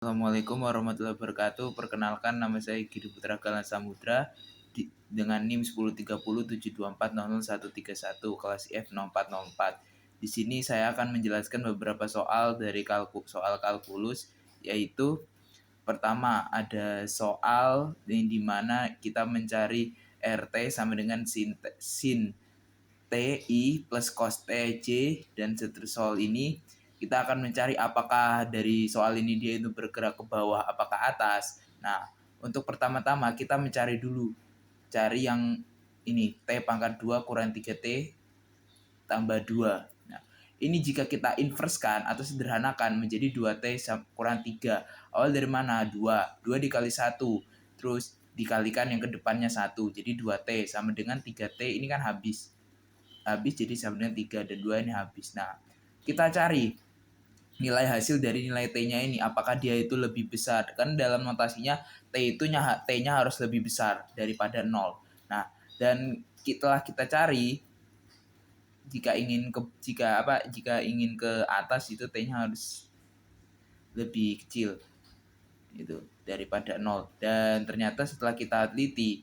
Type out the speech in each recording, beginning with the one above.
Assalamualaikum warahmatullahi wabarakatuh. Perkenalkan, nama saya Giri Putra Galan Samudra dengan NIM 103072400131 kelas F0404. Di sini saya akan menjelaskan beberapa soal dari soal kalkulus, yaitu pertama ada soal di mana kita mencari RT sama dengan sin TI plus cos TJ, dan seterusnya. Soal ini kita akan mencari apakah dari soal ini dia itu bergerak ke bawah apakah atas. Nah, untuk pertama-tama kita mencari dulu, cari yang ini, T pangkat 2 kurang 3T tambah 2. Nah, ini jika kita inverskan atau sederhanakan menjadi 2T kurang 3. Awal dari mana? 2 dikali 1, terus dikalikan yang kedepannya 1, jadi 2T sama dengan 3T. Ini kan habis jadi sama dengan 3 dan 2 ini habis. Nah, kita cari nilai hasil dari nilai T-nya ini, apakah dia itu lebih besar. Kan dalam notasinya T-nya harus lebih besar daripada 0. Nah, dan setelah kita cari, jika ingin ke atas itu T-nya harus lebih kecil itu daripada 0. Dan ternyata setelah kita teliti,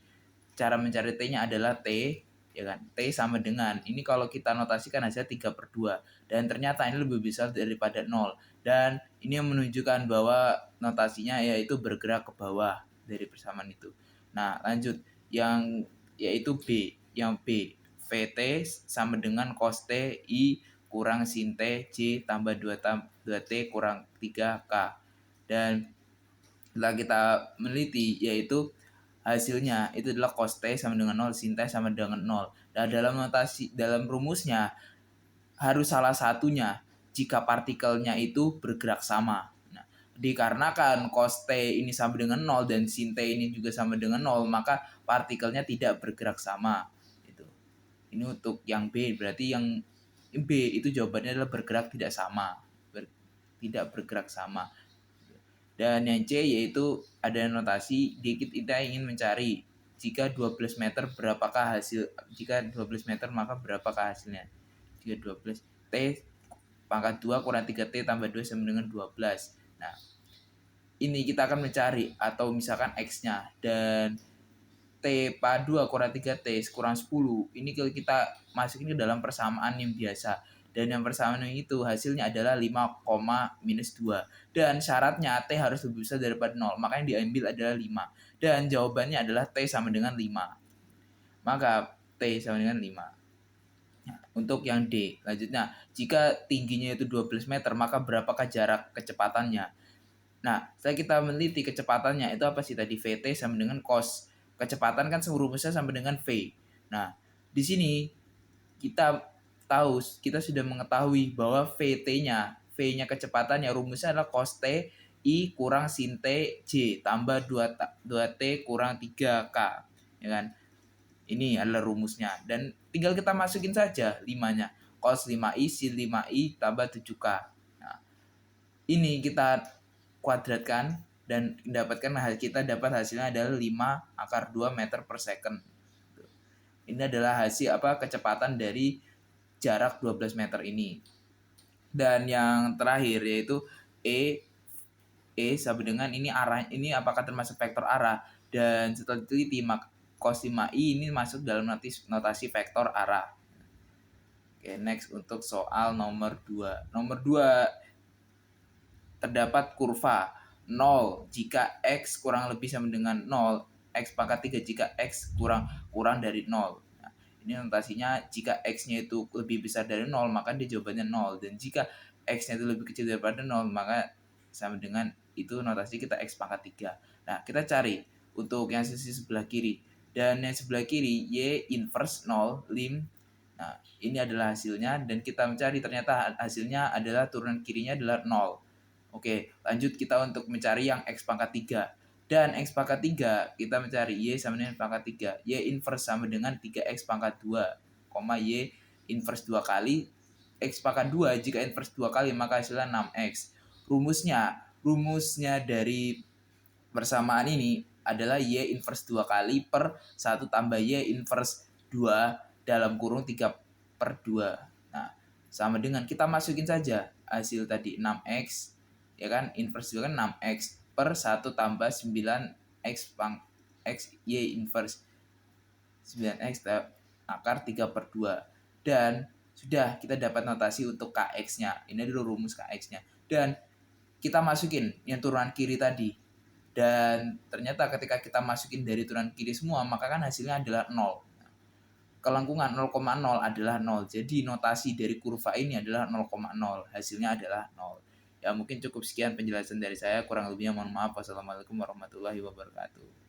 cara mencari T-nya adalah T, ya kan? T sama dengan, ini kalau kita notasikan hasilnya 3/2. Dan ternyata ini lebih besar daripada 0. Dan ini yang menunjukkan bahwa notasinya yaitu bergerak ke bawah dari persamaan itu. Nah, lanjut. Yang yaitu B. Yang B. VT sama dengan cos T I kurang sin T J tambah 2T kurang 3K. Dan setelah kita meneliti, yaitu hasilnya itu adalah cos T sama dengan 0, sin T sama dengan 0. Nah, dalam rumusnya harus salah satunya jika partikelnya itu bergerak sama. Nah, dikarenakan cos T ini sama dengan 0 dan sin T ini juga sama dengan 0, maka partikelnya tidak bergerak sama. Ini untuk yang B, berarti yang B itu jawabannya adalah bergerak tidak sama. Tidak bergerak sama. Dan yang C yaitu ada notasi dikit, kita ingin mencari jika 12 meter berapakah hasil, jika 12 meter maka berapakah hasilnya. Jika 12 T pangkat 2 kurang 3T tambah 2 sama dengan 12. Nah, ini kita akan mencari atau misalkan X-nya, dan T pangkat 2 kurang 3T kurang 10. Ini kalau kita masukin ke dalam persamaan yang biasa. Dan yang persamaan itu hasilnya adalah 5, minus 2. Dan syaratnya T harus lebih besar daripada 0. Maka yang diambil adalah 5. Dan jawabannya adalah T sama dengan 5. Maka T sama dengan 5. Nah, untuk yang D, lanjutnya, jika tingginya itu 12 meter, maka berapakah jarak kecepatannya? Nah, setelah kita meneliti kecepatannya, itu apa sih tadi? VT sama dengan cos. Kecepatan kan rumusnya sama dengan V. Nah, di sini kita sudah mengetahui bahwa V-nya kecepatannya rumusnya adalah cos T I kurang sin T J tambah 2T kurang 3K, ya kan? Ini adalah rumusnya, dan tinggal kita masukin saja 5-nya. Cos 5i sin 5i tambah 7K. Nah, ini kita kuadratkan dan kita dapat hasilnya adalah 5/2 meter per second. Ini adalah hasil kecepatan dari jarak 12 meter ini. Dan yang terakhir yaitu E sama dengan ini arah, ini apakah termasuk vektor arah, dan setelah diteliti cos 5i ini masuk dalam notasi vektor arah. Oke, next untuk soal nomor 2. Nomor 2, terdapat kurva 0 jika X kurang lebih sama dengan 0, X pangkat 3 jika X kurang dari 0. Nah, ini notasinya jika X-nya itu lebih besar dari 0, maka dia jawabannya 0. Dan jika X-nya itu lebih kecil daripada 0, maka sama dengan itu notasi kita X pangkat 3. Nah, kita cari untuk yang sisi sebelah kiri. Dan yang sebelah kiri, Y inverse 0, lim. Nah, ini adalah hasilnya, dan kita mencari, ternyata hasilnya adalah turunan kirinya adalah 0. Oke, lanjut kita untuk mencari yang X pangkat 3. Dan X pangkat 3, kita mencari Y sama dengan pangkat 3. Y inverse sama dengan 3X pangkat 2, Y inverse 2 kali X pangkat 2. Jika inverse 2 kali, maka hasilnya 6X. Rumusnya dari persamaan ini adalah Y inverse 2 kali per 1 tambah Y inverse 2 dalam kurung 3/2. Nah, sama dengan kita masukin saja hasil tadi 6X Ya kan, inverse juga kan 6x per 1 tambah 9x x y inverse 9x akar 3/2. Dan sudah kita dapat notasi untuk kx-nya. Ini dulu rumus kx-nya. Dan kita masukin yang turunan kiri tadi. Dan ternyata ketika kita masukin dari turunan kiri semua, maka kan hasilnya adalah 0. Kelengkungan 0,0 adalah 0. Jadi notasi dari kurva ini adalah 0,0. Hasilnya adalah 0. Ya mungkin cukup sekian penjelasan dari saya. Kurang lebihnya mohon maaf. Wassalamualaikum warahmatullahi wabarakatuh.